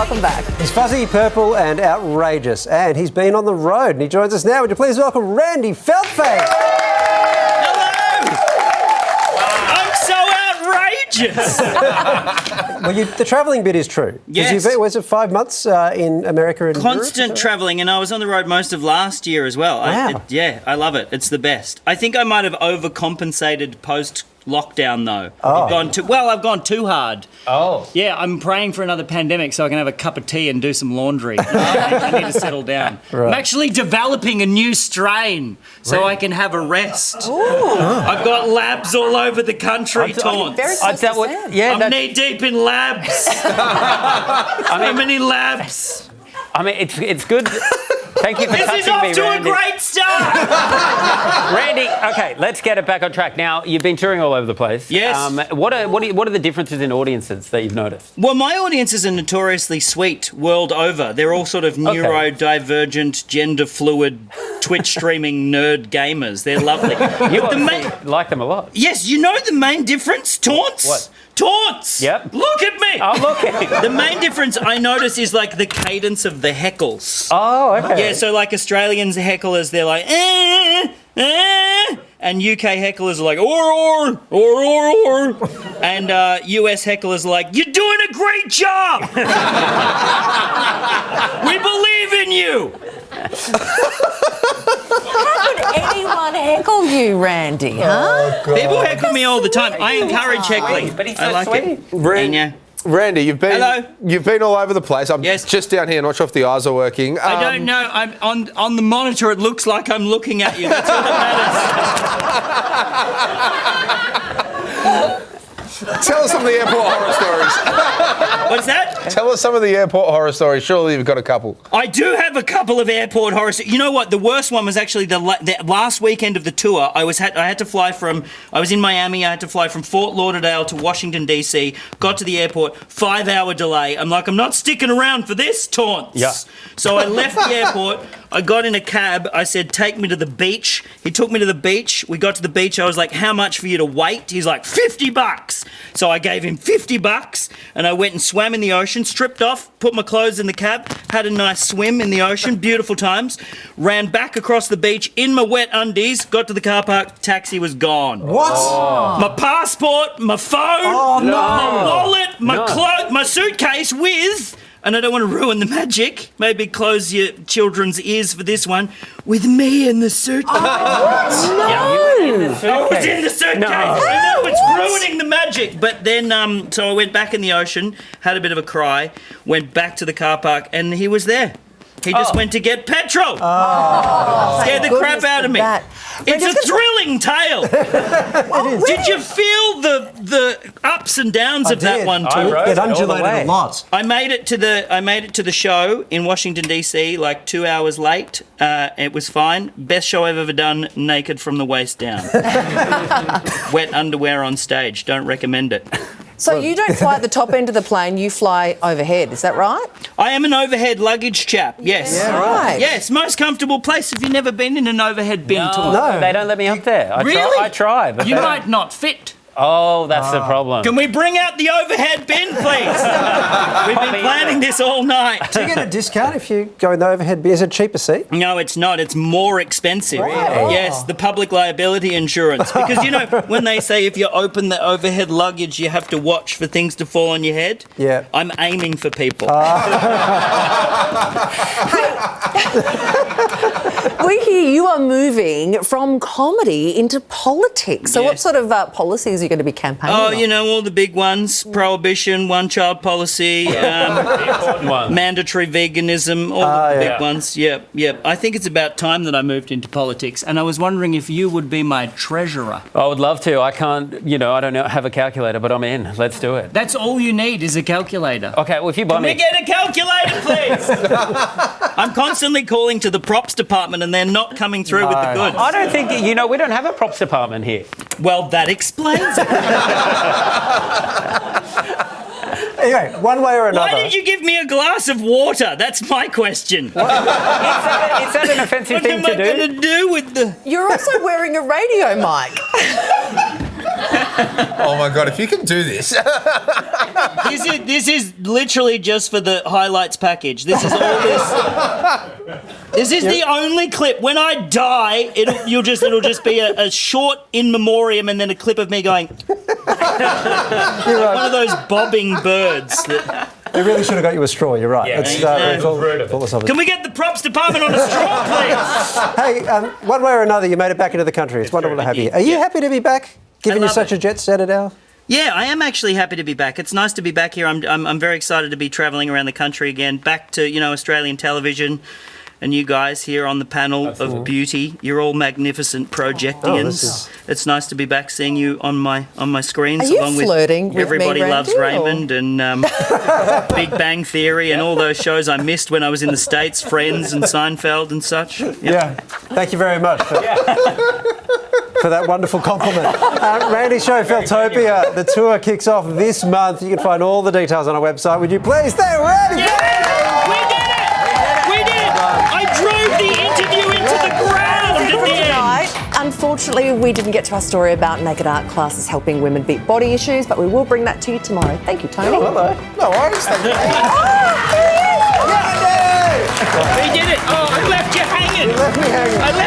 Welcome back. He's fuzzy, purple and outrageous. And he's been on the road. And he joins us now. Would you please welcome Randy Feltface? Well, the travelling bit is true. Yes. Was it 5 months in America and Constant travelling, and I was on the road most of last year as well. Wow. I love it. It's the best. I think I might have overcompensated post-lockdown, though. Oh. I've gone too hard. Oh. Yeah, I'm praying for another pandemic so I can have a cup of tea and do some laundry. I need to settle down. Right. I'm actually developing a new strain so I can have a rest. Ooh. I've got labs all over the country, Taunts. Very close to Sam. I'm knee-deep in labs. So many labs. I mean, it's good. Thank you for touching me, Randy. This is off to a great start. Randy, okay, let's get it back on track. Now, you've been touring all over the place. Yes. What are the differences in audiences that you've noticed? Well, my audiences are notoriously sweet world over. They're all sort of neurodivergent, gender-fluid, Twitch-streaming nerd gamers. They're lovely. You like them a lot. Yes, you know the main difference, Taunts? What? Taunts! Yep. Look at me! I'm looking. The main difference I notice is like the cadence of the heckles. Oh, okay. Yeah, so like Australians hecklers, they're like, and UK hecklers are like, or. And US hecklers are like, you're doing a great job! We believe in you! How could anyone heckle you, Randy, huh? People heckle me all the time. I encourage heckling. But he's I so like sweet. it. Randy, you've been Hello. You've been all over the place. I'm Yes. just down here, not sure if the eyes are working. I don't know. I'm on the monitor. It looks like I'm looking at you. That's all that Tell us some of the airport horror stories. matters. What's that? Tell us some of the airport horror stories. Surely you've got a couple. I do have a couple of airport horror. You know what? The worst one was actually the last weekend of the tour. I had to fly from. I was in Miami. I had to fly from Fort Lauderdale to Washington DC. Got to the airport. 5-hour delay. I'm like, I'm not sticking around for this, Taunts. Yeah. So I left the airport. I got in a cab. I said, take me to the beach. He took me to the beach. We got to the beach. I was like, how much for you to wait? He's like, $50. So I gave him $50 and I went and swam in the ocean, stripped off, put my clothes in the cab, had a nice swim in the ocean, beautiful times, ran back across the beach in my wet undies, got to the car park, taxi was gone. What? Oh. My passport, my phone, my wallet, my suitcase with... And I don't want to ruin the magic. Maybe close your children's ears for this one. With me in the suitcase. No. I was in the suitcase. No. I know, it's ruining the magic. But then, so I went back in the ocean, had a bit of a cry, went back to the car park, and he was there. He just went to get petrol. Scared the crap out of me. It's a thrilling tale. Did you feel the ups and downs of that one too? It undulated a lot. I made it to the show in Washington DC like 2 hours late. It was fine. Best show I've ever done, naked from the waist down. Wet underwear on stage. Don't recommend it. So you don't fly at the top end of the plane, you fly overhead, is that right? I am an overhead luggage chap, yes. Yeah, right. Yes, most comfortable place. Have you never been in an overhead bin tour? No. They don't let me up there. Really? I try. But You might not fit. Oh, that's the problem. Can we bring out the overhead bin, please? We've been planning this all night. Do you get a discount if you go in the overhead bin? Is it a cheaper seat? No, it's not. It's more expensive. Really? Yes, the public liability insurance. Because, you know, when they say if you open the overhead luggage, you have to watch for things to fall on your head. Yeah. I'm aiming for people. We hear you are moving from comedy into politics. So what sort of policies are you going to be campaigning Oh, on? you know, all the big ones. Prohibition, one-child policy, mandatory veganism, all the big ones. Yep. I think it's about time that I moved into politics. And I was wondering if you would be my treasurer. I would love to. I can't, I don't have a calculator, but I'm in. Let's do it. That's all you need is a calculator. Okay, well, if you buy Can we me... get a calculator, please? I'm constantly calling to the props department and they're not coming through with the goods. I don't think, we don't have a props department here. Well, that explains it. Anyway, one way or another. Why did you give me a glass of water? That's my question. Is that an offensive thing to do? What am I going to do with the... You're also wearing a radio mic. Oh my God, if you can do this. This is literally just for the highlights package. This is all this. This is the only clip. When I die, it'll just be a short in memoriam and then a clip of me going. One of those bobbing birds. They really should have got you a straw. You're right. Yeah, Can we get the props department on a straw, please? Hey, one way or another, you made it back into the country. It's wonderful to have you. Are you happy to be back? Given you such a jet setted hour? Yeah, I am actually happy to be back. It's nice to be back here. I'm very excited to be travelling around the country again, back to Australian television, and you guys here on the panel of beauty. You're all magnificent projectians. It's nice to be back, seeing you on my screens. Are you along flirting with with Everybody me, Loves Randy, Raymond and Big Bang Theory and all those shows I missed when I was in the States, Friends and Seinfeld and such. Yeah. Thank you very much for that wonderful compliment. Randy Show Feltopia, the tour kicks off this month. You can find all the details on our website. Would you please thank Randy? We did it! We did it! I drove the interview into the ground at the end. Right. Unfortunately, we didn't get to our story about naked art classes helping women beat body issues, but we will bring that to you tomorrow. Thank you, Tony. Hello. No worries. Thank you. We did it! Oh, I left you hanging! You left me hanging. I left